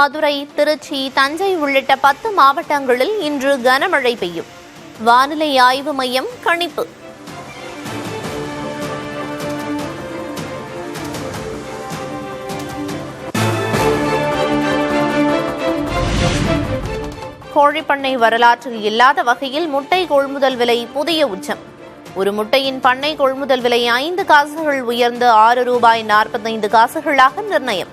மதுரை, திருச்சி, தஞ்சை உள்ளிட்ட 10 மாவட்டங்களில் இன்று கனமழை பெய்யும். வானிலை ஆய்வு மையம் கணிப்பு. கோழிப்பண்ணை வரலாற்றில் இல்லாத வகையில் முட்டை கொள்முதல் விலை புதிய உச்சம். ஒரு முட்டையின் பண்ணை கொள்முதல் விலை 5 காசுகள் உயர்ந்து ₹6.45 நிர்ணயம்.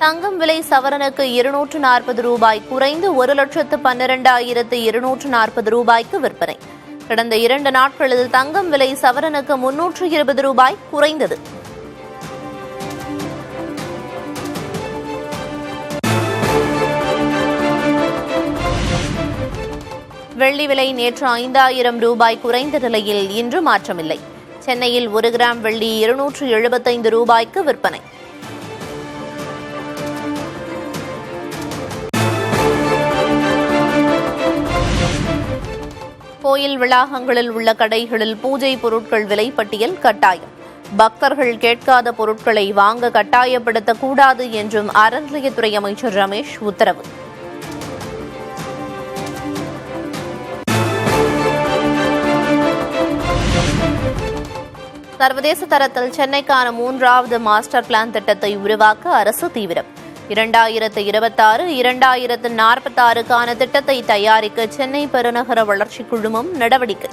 தங்கம் விலை சவரனுக்கு ₹240 குறைந்து ₹1,12,240 விற்பனை. கடந்த 2 நாட்களில் தங்கம் விலை சவரனுக்கு ₹320 குறைந்தது. வெள்ளி விலை நேற்று ₹5,000 குறைந்த நிலையில் இன்று மாற்றமில்லை. சென்னையில் 1 கிராம் வெள்ளி ₹275 விற்பனை. கோயில் வளாகங்களில் உள்ள கடைகளில் பூஜை பொருட்கள் விலை பட்டியல் கட்டாயம். பக்தர்கள் கேட்காத பொருட்களை வாங்க கட்டாயப்படுத்தக்கூடாது என்றும் அறநிலையத்துறை அமைச்சர் ரமேஷ் உத்தரவு. சர்வதேச தரத்தில் சென்னைக்கான 3வது மாஸ்டர் பிளான் திட்டத்தை உருவாக்க அரசு தீவிரம். 2026-2046க்கான திட்டத்தை தயாரிக்க சென்னை பெருநகர வளர்ச்சி குழுமம் நடவடிக்கை.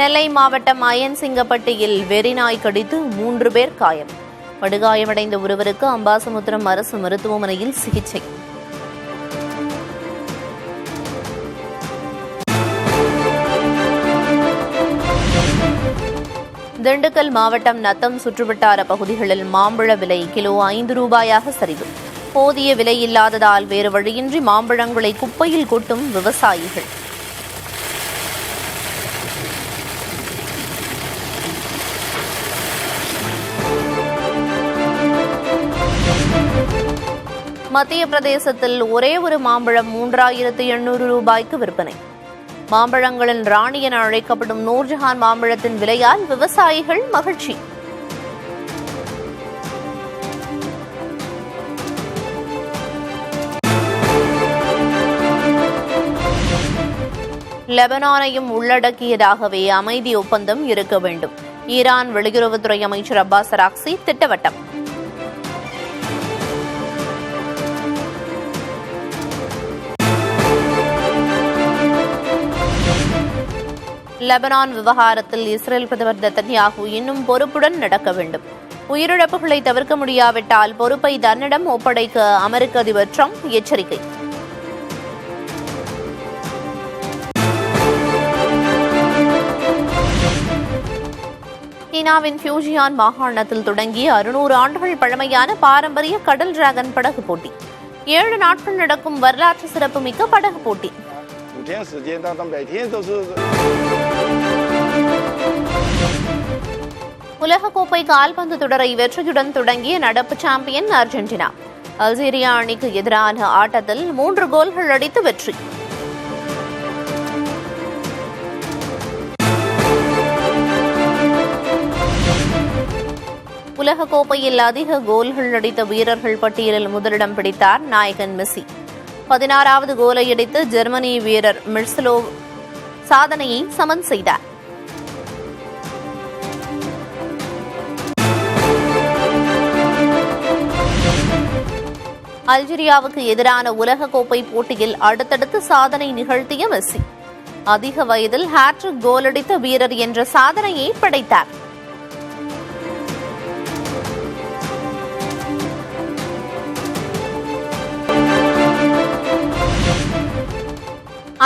நெல்லை மாவட்டம் அயன்சிங்கப்பட்டியில் வெறிநாய் கடித்து 3 பேர் காயம். படுகாயமடைந்த ஒருவருக்கு அம்பாசமுத்திரம் அரசு மருத்துவமனையில் சிகிச்சை. திண்டுக்கல் மாவட்டம் நத்தம் சுற்றுவட்டார பகுதிகளில் மாம்பழ விலை கிலோ ₹5 சரிவு. போதிய விலை இல்லாததால் வேறு வழியின்றி மாம்பழங்களை குப்பையில் கொட்டும் விவசாயிகள். மத்திய பிரதேசத்தில் ஒரே ஒரு மாம்பழம் ₹3,800 விற்பனை. மாம்பழங்களின் ராணி என அழைக்கப்படும் நூர்ஜஹான் மாம்பழத்தின் விலையால் விவசாயிகள் மகிழ்ச்சி. லெபனானையும் உள்ளடக்கியதாகவே அமைதி ஒப்பந்தம் இருக்க வேண்டும். ஈரான் வெளியுறவுத்துறை அமைச்சர் அப்பாஸ் அராக்சி திட்டவட்டம். லெபனான் விவகாரத்தில் இஸ்ரேல் பிரதமர் நெதன்யாகு இன்னும் பொறுப்புடன் நடக்க வேண்டும். உயிரிழப்புகளை தவிர்க்க முடியாவிட்டால் பொறுப்பை தன்னிடம் ஒப்படைக்க அமெரிக்க அதிபர் ட்ரம்ப் எச்சரிக்கை. சீனாவின் ஃபியூஜியான் மாகாணத்தில் தொடங்கிய 600 ஆண்டுகள் பழமையான பாரம்பரிய கடல் டிராகன் படகு போட்டி. 7 நாட்கள் நடக்கும் வரலாற்று சிறப்புமிக்க படகு போட்டி. உலகக்கோப்பை கால்பந்து தொடரை வெற்றியுடன் தொடங்கிய நடப்பு சாம்பியன் அர்ஜென்டினா. அல்ஜீரியா அணிக்கு எதிரான ஆட்டத்தில் 3 கோல்கள் அடித்து வெற்றி. உலகக்கோப்பையில் அதிக கோல்கள் அடித்த வீரர்கள் பட்டியலில் முதலிடம் பிடித்தார் நாயகன் மெஸ்ஸி. 16வது கோலை அடித்து ஜெர்மனி வீரர் மிர்ஸ்லோவ் சாதனையை சமன் செய்தார். அல்ஜீரியாவுக்கு எதிரான உலகக்கோப்பை போட்டியில் அடுத்தடுத்து சாதனை நிகழ்த்திய மெஸ்ஸி அதிக வயதில் ஹாட்ரிக் கோல் அடித்த வீரர் என்ற சாதனையை படைத்தார்.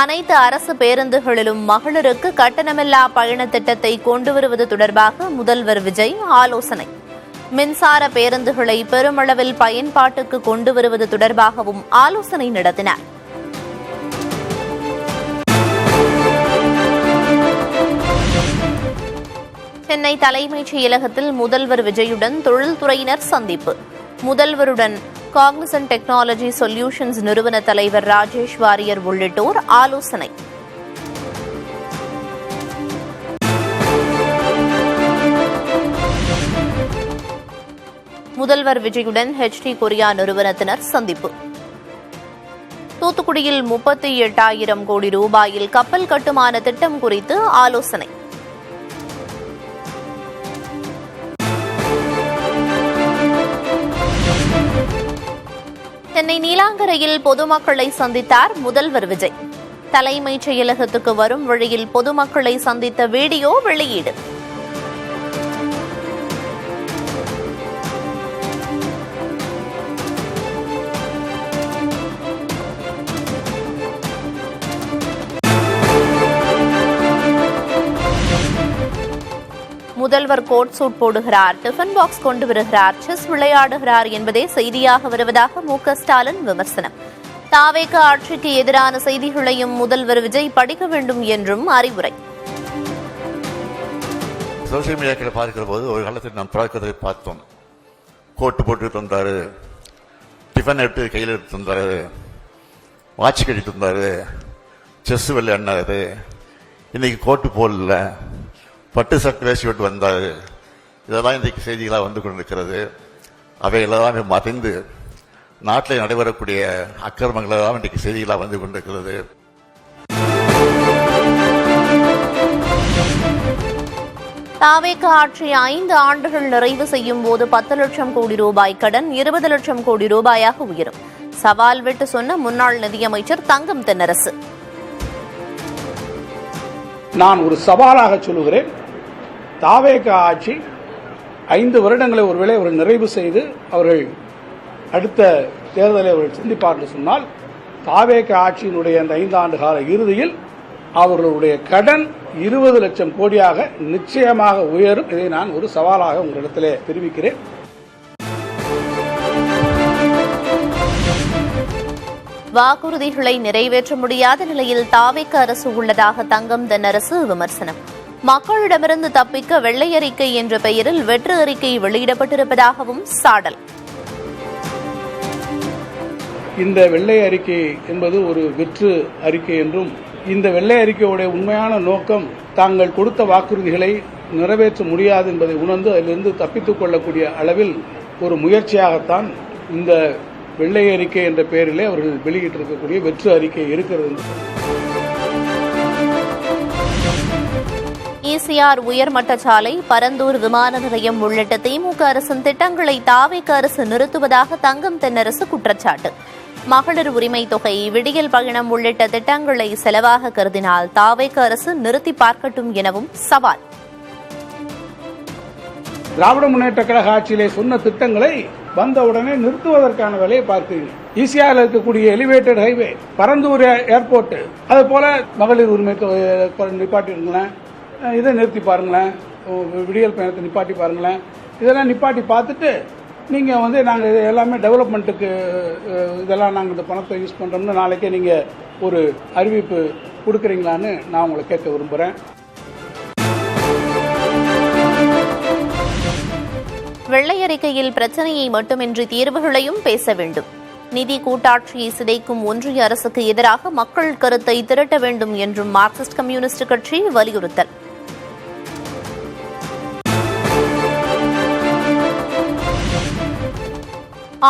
அனைத்து அரசு பேருந்துகளிலும் மகளிருக்கு கட்டணமில்லா பயண திட்டத்தை கொண்டு வருவது தொடர்பாக முதல்வர் விஜய் ஆலோசனை. மின்சார பேருந்துகளை பெருமளவில் பயன்பாட்டுக்கு கொண்டு வருவது தொடர்பாகவும் ஆலோசனை நடத்தினார். சென்னை தலைமைச் செயலகத்தில் முதல்வர் விஜயுடன் தொழில்துறையினர் சந்திப்பு. முதல்வருடன் காக்னிசன்ட் டெக்னாலஜி சொல்யூஷன்ஸ் நிறுவன தலைவர் ராஜேஷ் வாரியர் உள்ளிட்டோர் ஆலோசனை. முதல்வர் விஜயுடன் HD கொரியா நிறுவனத்தினர் சந்திப்பு. தூத்துக்குடியில் 38,000 கோடி ரூபாயில் கப்பல் கட்டுமான திட்டம் குறித்து ஆலோசனை. சென்னை நீலாங்கரையில் பொதுமக்களை சந்தித்தார் முதல்வர் விஜய். தலைமைச் செயலகத்துக்கு வரும் வழியில் பொதுமக்களை சந்தித்த வீடியோ வெளியீடு. முதல்வர் கோட் சூட் போடுகிறார், டிஃபன் பாக்ஸ் கொண்டு வருகிறார், செஸ் விளையாடுகிறார் என்பதே செய்தியாக வருவதாக MK ஸ்டாலின் விமர்சனம். தாவேக ஆட்சிக்கு எதிரான செய்திகளையும் முதல்வர் விஜய் படிக்க வேண்டும் என்றும் அறிவுரை. சோசியல் மீடியாக்களை பார்க்கிற போது ஒரு காலத்தில் நாம் பழக்கத்தை பார்த்தோம். கோட்டு போட்டு வந்தாரு, டிஃபன் எடுத்து கையில் எடுத்து வந்தாரு, வாட்ச் கட்டிட்டு வந்தாரு, செஸ் விளையாடினாரு. இன்னைக்கு கோட்டு போடல, பட்டு சட்டை வேசி விட்டு வந்தாரு. இதெல்லாம் இன்றைக்கு செய்திகளாக வந்து கொண்டிருக்கிறது. அவைகளெல்லாம் மறைந்து நாட்டில் நடைபெறக்கூடிய அக்கிரமங்கள் எல்லாம் இன்றைக்கு செய்திகளாக வந்து கொண்டிருக்கிறது. தாவேக ஆட்சி 5 ஆண்டுகள் நிறைவு செய்யும் போது 10 லட்சம் கோடி ரூபாய் கடன் 20 லட்சம் கோடி ரூபாயாக உயரும். சவால் விட்டு சொன்ன முன்னாள் நிதியமைச்சர் தங்கம் தென்னரசு. நான் ஒரு சவாலாக சொல்லுகிறேன். தாவேக ஆட்சி 5 வருடங்களை ஒருவேளை அவர்கள் நிறைவு செய்து அவர்கள் அடுத்த தேர்தலை அவர்கள் சந்திப்பார்கள் சொன்னால், தாவேக ஆட்சியினுடைய அந்த 5 ஆண்டு கால இறுதியில் அவர்களுடைய கடன் 20 லட்சம் கோடியாக நிச்சயமாக உயரும். இதை நான் ஒரு சவாலாக உங்களிடத்திலே தெரிவிக்கிறேன். வாக்குறுதிகளை நிறைவேற்ற முடியாத நிலையில் தாவேக அரசு உள்ளதாக தங்கம் தென்னரசு விமர்சனம். மக்களிடமிருந்து தப்பிக்க வெள்ளை அறிக்கை என்ற பெயரில் வெற்று அறிக்கை வெளியிடப்பட்டிருப்பதாகவும் சாடல். இந்த வெள்ளை அறிக்கை என்பது ஒரு வெற்று அறிக்கை என்றும், இந்த வெள்ளை அறிக்கையுடைய உண்மையான நோக்கம் தாங்கள் கொடுத்த வாக்குறுதிகளை நிறைவேற்ற முடியாது என்பதை உணர்ந்து அதிலிருந்து தப்பித்துக் கொள்ளக்கூடிய அளவில் ஒரு முயற்சியாகத்தான் இந்த வெள்ளை அறிக்கை என்ற பெயரிலே அவர்கள் வெளியிட்டிருக்கக்கூடிய வெற்று அறிக்கை இருக்கிறது. ECR உயர்மட்ட சாலை, பரந்தூர் விமான நிலையம் உள்ளிட்ட திமுக அரசின் திட்டங்களை தாவேக அரசு நிறுத்துவதாக தங்கம் தென்னரசு குற்றச்சாட்டு. மகளிர் உரிமை தொகை, விடியல் பயணம் உள்ளிட்ட திட்டங்களை செலவாக கருதினால் தாவேக அரசு நிறுத்தி பார்க்கட்டும் எனவும் சவால். திராவிட முன்னேற்ற கழக ஆட்சியிலே சொன்ன திட்டங்களை வந்தவுடனே நிறுத்துவதற்கான வேலையை பார்க்கிறீங்க. ஈசிஆர் இருக்கக்கூடிய எலிவேட்டட் ஹைவே, பரந்தூர் ஏர்போர்ட், அது போல மகளிர் உரிமை நிப்பாட்டிருங்களேன், இதை நிறுத்தி பாருங்களேன், விடியல் பயணத்தை நிப்பாட்டி பாருங்களேன். இதெல்லாம் நிப்பாட்டி பார்த்துட்டு நீங்கள் நாங்கள் இது எல்லாமே டெவலப்மெண்ட்டுக்கு இதெல்லாம் நாங்கள் இந்த பணத்தை யூஸ் பண்ணுறோம்னு நாளைக்கே நீங்கள் ஒரு அறிவிப்பு கொடுக்குறீங்களான்னு நான் உங்களை கேட்க விரும்புகிறேன். வெள்ளை அறிக்கையில் பிரச்சனையை மட்டுமின்றி தீர்வுகளையும் பேச வேண்டும். நிதி கூட்டாட்சியை சிதைக்கும் ஒன்றிய அரசுக்கு எதிராக மக்கள் கருத்தை திரட்ட வேண்டும் என்றும் மார்க்சிஸ்ட் கம்யூனிஸ்ட் கட்சி வலியுறுத்தல்.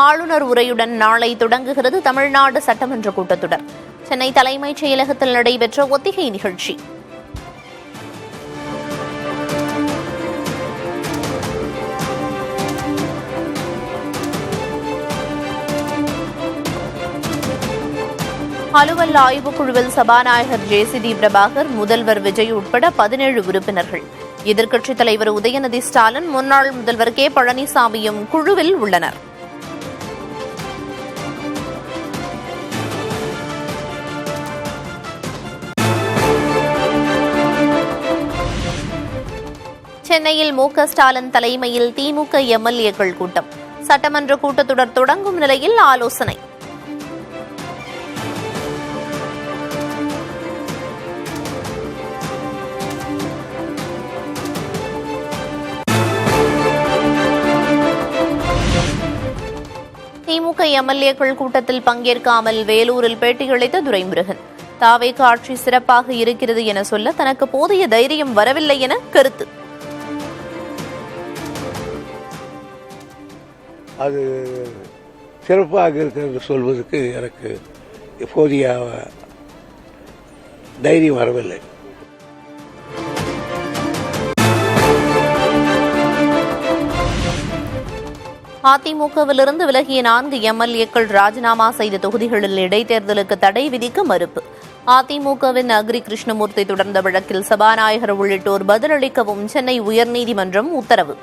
ஆளுநர் உரையுடன் நாளை தொடங்குகிறது தமிழ்நாடு சட்டமன்ற கூட்டத்தொடர். சென்னை தலைமைச் செயலகத்தில் நடைபெற்ற ஒத்திகை நிகழ்ச்சி. அலுவல் ஆய்வுக்குழுவில் சபாநாயகர் JCD பிரபாகர், முதல்வர் விஜய் உட்பட 17 உறுப்பினர்கள். எதிர்க்கட்சித் தலைவர் உதயநிதி ஸ்டாலின், முன்னாள் முதல்வர் K பழனிசாமியும் குழுவில் உள்ளனர். சென்னையில் MK ஸ்டாலின் தலைமையில் திமுக MLA-க்கள் கூட்டம். சட்டமன்ற கூட்டத்தொடர் தொடங்கும் நிலையில் ஆலோசனை. திமுக எம்எல்ஏக்கள் கூட்டத்தில் பங்கேற்காமல் வேலூரில் பேட்டியளித்த துரைமுருகன், தாவேக ஆட்சி சிறப்பாக இருக்கிறது என சொல்ல தனக்கு போதிய தைரியம் வரவில்லை என கருத்து. அது சிறப்பாக இருக்கிறது சொல்வதற்கு எனக்கு போதிய தைரியம் வரவில்லை. அதிமுகவிலிருந்து விலகிய 4 எம்எல்ஏக்கள் ராஜினாமா செய்த தொகுதிகளில் இடைத்தேர்தலுக்கு தடை விதிக்க மறுப்பு. அதிமுகவின் அக்ரி கிருஷ்ணமூர்த்தி தொடர்ந்த வழக்கில் சபாநாயகர் உள்ளிட்டோர் பதிலளிக்கவும் சென்னை உயர்நீதிமன்றம் உத்தரவு.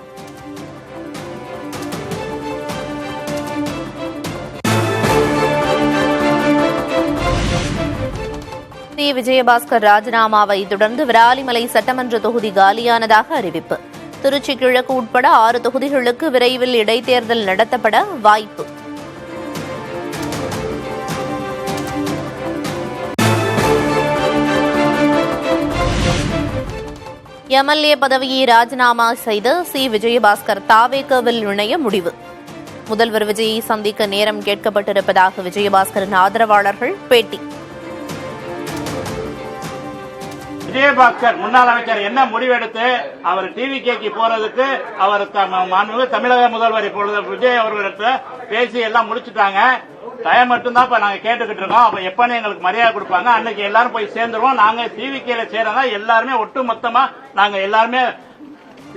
சி. விஜயபாஸ்கர் ராஜினாமாவை தொடர்ந்து விராலிமலை சட்டமன்ற தொகுதி காலியானதாக அறிவிப்பு. திருச்சி கிழக்கு உட்பட 6 தொகுதிகளுக்கு விரைவில் இடைத்தேர்தல் நடத்தப்பட வாய்ப்பு. எம்எல்ஏ பதவியை ராஜினாமா செய்த சி. விஜயபாஸ்கர் தாவேகவில் இணைய முடிவு. முதல்வர் விஜயை சந்திக்க நேரம் கேட்கப்பட்டிருப்பதாக விஜயபாஸ்கரின் ஆதரவாளர்கள் பேட்டி. விஜயபாஸ்கர் முன்னாள் அமைச்சர் என்ன முடிவெடுத்து அவர் டிவிகேக்கு போறதுக்கு அவர் தமிழக முதல்வர் இப்பொழுது விஜய் அவர்களிடத்துல பேசி எல்லாம் முடிச்சுட்டாங்க. டைம் மட்டும்தான் இப்ப நாங்க கேட்டுக்கிட்டு இருக்கோம். அப்ப எப்பன்னு எங்களுக்கு மரியாதை கொடுப்பாங்க, அன்னைக்கு எல்லாரும் போய் சேர்ந்துருவோம். நாங்க டிவிகேல சேரதா எல்லாருமே ஒட்டு மொத்தமா நாங்க எல்லாருமே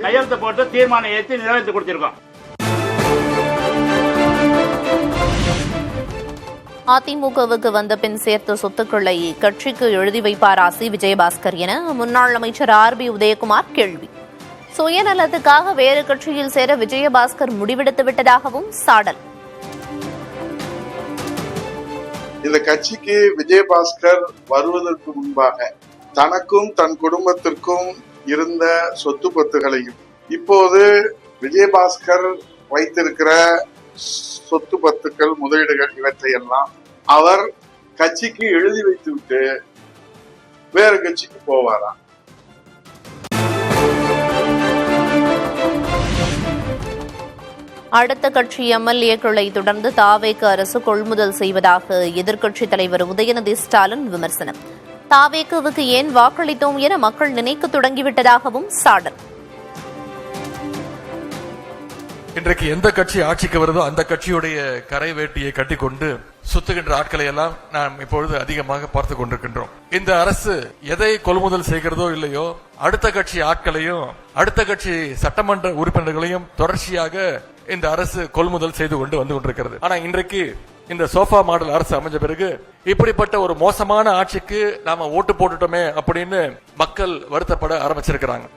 கையெழுத்து போட்டு தீர்மானம் ஏற்றி நிறைவேற்றி கொடுத்திருக்கோம். அதிமுகவுக்கு வந்த பின் சேர்த்த சொத்துக்களை கட்சிக்கு எழுதி வைப்பாரா சி. விஜயபாஸ்கர் என முன்னாள் அமைச்சர் RB உதயகுமார் கேள்வி. சுயநலத்துக்காக வேறு கட்சியில் சேர விஜயபாஸ்கர் முடிவெடுத்து விட்டதாகவும் சாடல். இந்த கட்சிக்கு விஜயபாஸ்கர் வருவதற்கு முன்பாக தனக்கும் தன் குடும்பத்திற்கும் இருந்த சொத்து பத்துகளையும் இப்போது விஜயபாஸ்கர் வைத்திருக்கிற சொத்து பத்துக்கள் முதலீடுகள் இவற்றையெல்லாம் அவர் கட்சிக்கு எழுதி வைத்துவிட்டு வேறு கட்சிக்கு போவாராம். அடுத்த கட்சி எம்எல்ஏக்களை தொடர்ந்து தாவேக அரசு கொள்முதல் செய்வதாக எதிர்க்கட்சித் தலைவர் உதயநிதி ஸ்டாலின் விமர்சனம். தாவேகவுக்கு ஏன் வாக்களித்தோம் என மக்கள் நினைக்க தொடங்கிவிட்டதாகவும் சாடல். இன்றைக்கு எந்த கட்சி ஆட்சிக்கு வருதோ அந்த கட்சியுடைய கரை வேட்டியை கட்டிக்கொண்டு சுத்துகின்ற ஆட்களை எல்லாம் நாம் இப்பொழுது அதிகமாக பார்த்துக் கொண்டிருக்கின்றோம். இந்த அரசு எதை கொள்முதல் செய்கிறதோ இல்லையோ அடுத்த கட்சி ஆட்களையும் அடுத்த கட்சி சட்டமன்ற உறுப்பினர்களையும் தொடர்ச்சியாக இந்த அரசு கொள்முதல் செய்து கொண்டு வந்து கொண்டிருக்கிறது. ஆனா இன்றைக்கு இந்த சோஃபா மாடல் அரசு அமைஞ்ச பிறகு இப்படிப்பட்ட ஒரு மோசமான ஆட்சிக்கு நாம ஓட்டு போட்டுட்டோமே அப்படின்னு மக்கள் வருத்தப்பட ஆரம்பிச்சிருக்கிறாங்க.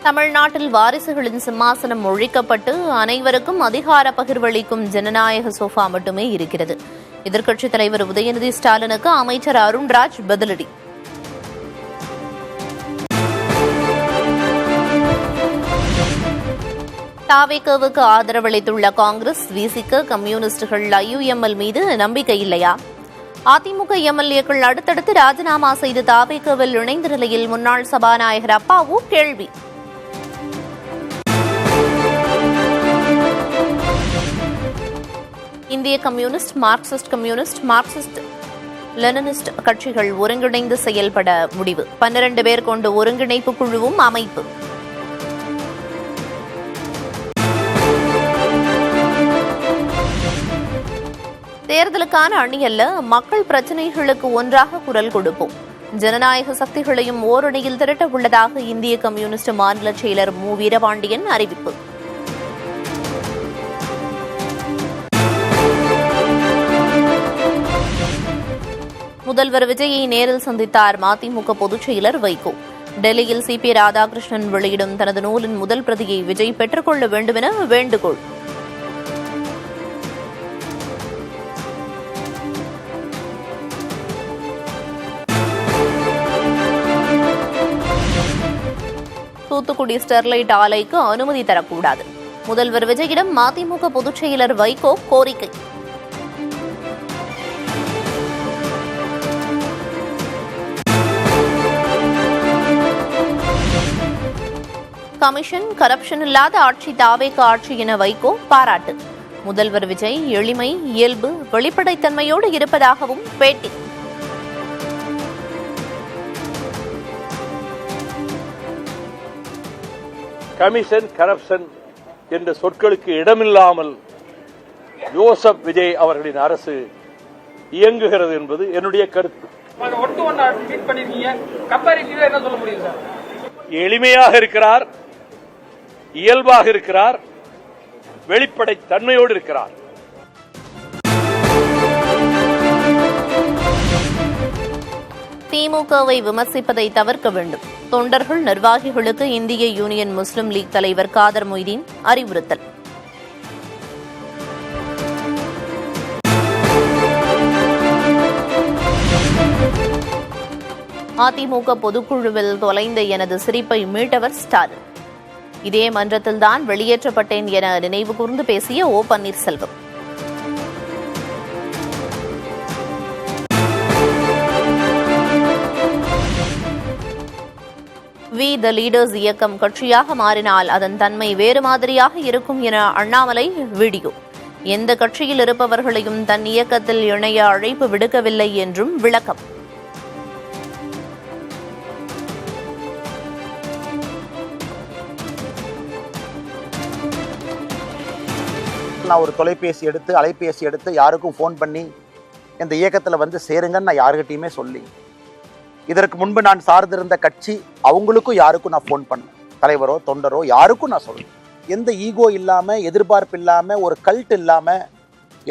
தமிழ்நாட்டில் வாரிசுகளின் சிம்மாசனம் ஒழிக்கப்பட்டு அனைவருக்கும் அதிகார பகிர்வளிக்கும் ஜனநாயக சோஃபா மட்டுமே இருக்கிறது. எதிர்க்கட்சித் தலைவர் உதயநிதி ஸ்டாலினுக்கு அமைச்சர் அருண்ராஜ் பதிலடி. தாவேகவுக்கு ஆதரவளித்துள்ள காங்கிரஸ், விசிக, கம்யூனிஸ்டுகள், IUML மீது நம்பிக்கை இல்லையா? அதிமுக எம்எல்ஏக்கள் அடுத்தடுத்து ராஜினாமா செய்து தாவேகவில் இணைந்த நிலையில் முன்னாள் சபாநாயகர் அப்பாவு கேள்வி. இந்திய கம்யூனிஸ்ட், மார்க்சிஸ்ட் லெனினிஸ்ட் கட்சிகள் ஒருங்கிணைந்து செயல்பட முடிவு. 12 பேர் கொண்ட ஒருங்கிணைப்பு குழுவும் அமைப்பு. தேர்தலுக்கான அணி அல்ல, மக்கள் பிரச்சினைகளுக்கு ஒன்றாக குரல் கொடுப்போம். ஜனநாயக சக்திகளையும் ஓரணியில் திரட்ட உள்ளதாக இந்திய கம்யூனிஸ்ட் மாநில செயலர் மு. வீரபாண்டியன் அறிவிப்பு. முதல்வர் விஜயை நேரில் சந்தித்தார் மதிமுக பொதுச் செயலர் வைகோ. டெல்லியில் CP ராதாகிருஷ்ணன் வெளியிடும் தனது நூலின் முதல் பிரதியை விஜய் பெற்றுக்கொள்ள வேண்டும் என வேண்டுகோள். தூத்துக்குடி ஸ்டெர்லைட் ஆலைக்கு அனுமதி தரக்கூடாது. முதல்வர் விஜயிடம் மதிமுக பொதுச் செயலர் வைகோ கோரிக்கை. கமிஷன் கரப்ஷன் இல்லாத ஆட்சி தாவேக ஆட்சி என வைகோ பாராட்டு. முதல்வர் விஜய் எளிமை, இயல்பு, வெளிப்படைத்தன்மையோடு இருப்பதாகவும் பேட்டி. கமிஷன் கரப்ஷன் என்ற சொற்களுக்கு இடமில்லாமல் ஜோசப் விஜய் அவர்களின் அரசு இயங்குகிறது என்பது என்னுடைய கருத்து. எளிமையாக இருக்கிறார், இயல்பாக இருக்கிறார், வெளிப்படை தன்மையோடு இருக்கிறார். திமுகவை விமர்சிப்பதை தவிர்க்க வேண்டும். தொண்டர்கள், நிர்வாகிகளுக்கு இந்திய யூனியன் முஸ்லிம் லீக் தலைவர் காதர் மொய்தீன் அறிவுறுத்தல். அதிமுக பொதுக்குழுவில் தொலைந்த எனது சிரிப்பை மீட்டவர் ஸ்டாலின். இதே மன்றத்தில்தான் வெளியேற்றப்பட்டேன் என நினைவு கூர்ந்து பேசிய ஓ பன்னீர்செல்வம். வி த லீடர்ஸ் இயக்கம் கட்சியாக மாறினால் அதன் தன்மை வேறு மாதிரியாக இருக்கும் என அண்ணாமலை வீடியோ. எந்த கட்சியில் இருப்பவர்களையும் தன் இயக்கத்தில் இணைய அழைப்பு விடுக்கவில்லை என்றும் விளக்கம். நான் ஒரு அலைபேசி எடுத்து யாருக்கும் ஃபோன் பண்ணி இந்த இயக்கத்தில் வந்து சேருங்கன்னு நான் யாருக்கிட்டையுமே சொல்லி, இதற்கு முன்பு நான் சார்ந்திருந்த கட்சி அவங்களுக்கும் யாருக்கும் நான் ஃபோன் பண்ணேன், தலைவரோ தொண்டரோ யாருக்கும் நான் சொல்றேன். எந்த ஈகோ இல்லாமல், எதிர்பார்ப்பு இல்லாமல், ஒரு கல்ட் இல்லாமல்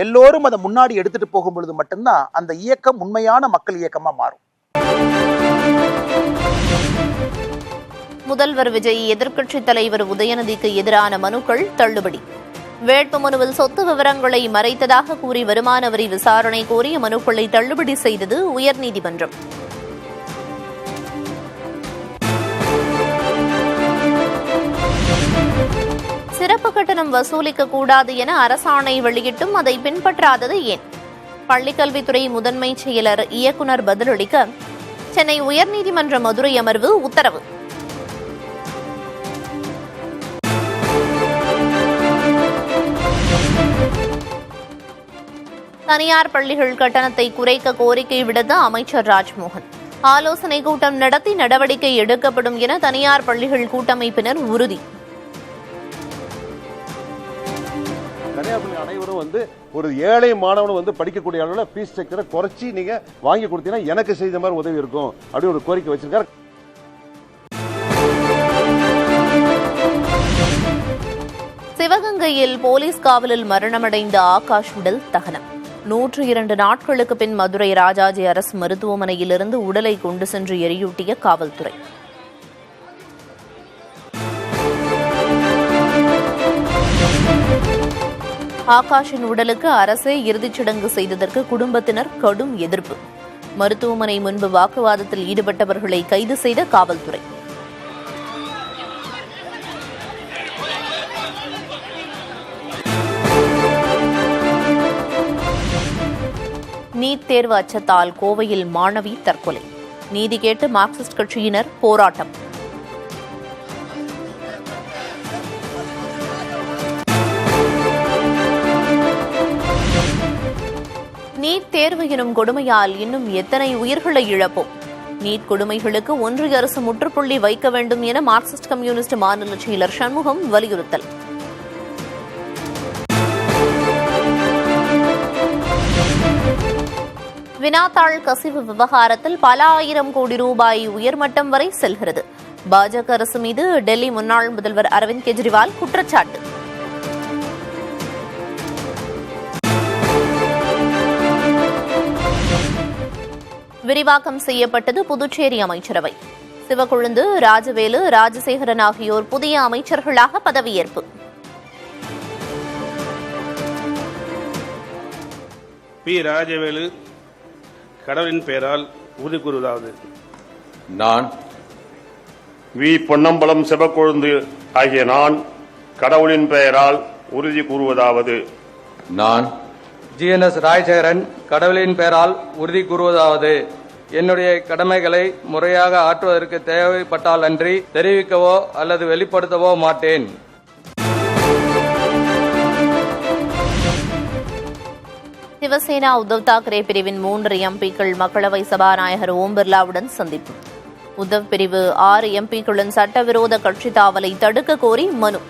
எல்லோரும் அதை முன்னாடி எடுத்துட்டு போகும் பொழுது மட்டும்தான் அந்த இயக்கம் உண்மையான மக்கள் இயக்கமா மாறும். முதல்வர் விஜய் எதிர்க்கட்சித் தலைவர் உதயநிதிக்கு எதிரான மனுக்கள் தள்ளுபடி. வேட்புமனுவில் சொத்து விவரங்களை மறைத்ததாக கூறி வருமான வரி விசாரணை கோரிய மனுக்களை தள்ளுபடி செய்தது உயர்நீதிமன்றம். சிறப்பு கட்டணம் வசூலிக்க கூடாது என அரசாணை வெளியிட்டும் அதை பின்பற்றாதது ஏன்? பள்ளிக்கல்வித்துறை முதன்மை செயலர் இயக்குநர் பதிலளிக்க சென்னை உயர்நீதிமன்ற மதுரை அமர்வு உத்தரவு. தனியார் பள்ளிகள் கட்டணத்தை குறைக்க கோரிக்கை விடுத்த அமைச்சர் ராஜ்மோகன். ஆலோசனை கூட்டம் நடத்தி நடவடிக்கை எடுக்கப்படும் என தனியார் பள்ளிகள் கூட்டமைப்பினர் உறுதி. தனியார் பள்ளி அனைவரும் வந்து ஒரு ஏழை மாணவனும் வந்து படிக்கக்கூடிய அளவில் ஃபீஸ் ஸ்ட்ரக்சரை குறைச்சி நீங்க வாங்கி கொடுத்தீங்கன்னா எனக்கு செய்த மாதிரி உதவி இருக்கும் அப்படி ஒரு கோரிக்கை வச்சிருக்காரு. சிவகங்கையில் போலீஸ் காவலில் மரணமடைந்த ஆகாஷ் உடல் தகனம். 102 நாட்களுக்கு பின் மதுரை ராஜாஜி அரசு மருத்துவமனையிலிருந்து உடலை கொண்டு சென்று எரியூட்டிய காவல்துறை. ஆகாஷின் உடலுக்கு அரசே இறுதிச் சடங்கு செய்ததற்கு குடும்பத்தினர் கடும் எதிர்ப்பு. மருத்துவமனை முன்பு வாக்குவாதத்தில் ஈடுபட்டவர்களை கைது செய்த காவல்துறை. நீட் தேர்வு அச்சத்தால் கோவையில் மாணவி தற்கொலை. நீதி கேட்டு மார்க்சிஸ்ட் கட்சியினர் போராட்டம். நீட் தேர்வு எனும் கொடுமையால் இன்னும் எத்தனை உயிர்களை இழப்போம்? நீட் கொடுமைகளுக்கு ஒன்றிய அரசு முற்றுப்புள்ளி வைக்க வேண்டும் என மார்க்சிஸ்ட் கம்யூனிஸ்ட் மாநில செயலர் சண்முகம் வலியுறுத்தல். வினாத்தாள் கசிவு விவகாரத்தில் பல ஆயிரம் கோடி ரூபாய் உயர்மட்டம் வரை செல்கிறது. பாஜக அரசு மீது டெல்லி முன்னாள் முதல்வர் அரவிந்த் கெஜ்ரிவால் குற்றச்சாட்டு. விரிவாக்கம் செய்யப்பட்டது புதுச்சேரி அமைச்சரவை. சிவக்கொழுந்து, ராஜவேலு, ராஜசேகரன் ஆகியோர் புதிய அமைச்சர்களாக பதவியேற்பு. பி. ராஜவேலு கடவுளின் பெயரால் உறுதி கூறுவதாவது. நான் வி. பொன்னம்பலம் சிவக்கொழுந்து ஆகிய நான் கடவுளின் பெயரால் உறுதி கூறுவதாவது. நான் GNS ராஜசேகரன் கடவுளின் பெயரால் உறுதி கூறுவதாவது. என்னுடைய கடமைகளை முறையாக ஆற்றுவதற்கு தேவைப்பட்டால் அன்றி தெரிவிக்கவோ அல்லது வெளிப்படுத்தவோ மாட்டேன். சிவசேனா உத்தவ் தாக்கரே பிரிவின் 3 எம்பிக்கள் மக்களவை சபாநாயகர் ஓம் பிர்லாவுடன் சந்திப்பு. உத்தவ் பிரிவு 6 எம்பிக்களின் சட்டவிரோத கட்சி தாவலை தடுக்க கோரி மனு.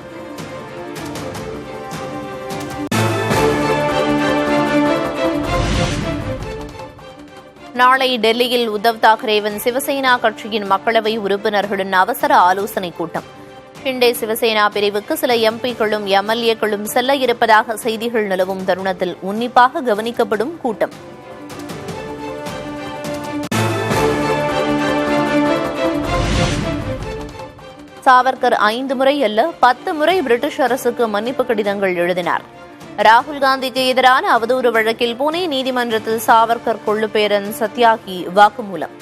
நாளை டெல்லியில் உத்தவ் தாக்கரேவின் சிவசேனா கட்சியின் மக்களவை உறுப்பினர்களின் அவசர ஆலோசனைக் கூட்டம். ஷிண்டே சிவசேனா பிரிவுக்கு சில எம்பிக்களும் எம்எல்ஏக்களும் செல்ல இருப்பதாக செய்திகள் நிலவும் தருணத்தில் உன்னிப்பாக கவனிக்கப்படும் கூட்டம். சாவர்கர் 5 முறை அல்ல 10 முறை பிரிட்டிஷ் அரசுக்கு மன்னிப்பு கடிதங்கள் எழுதினார். ராகுல் காந்திக்கு எதிரான அவதூறு வழக்கில் புனே நீதிமன்றத்தில் சாவர்கர் கொள்ளுப்பேரன் சத்யாகி வாக்குமூலம்.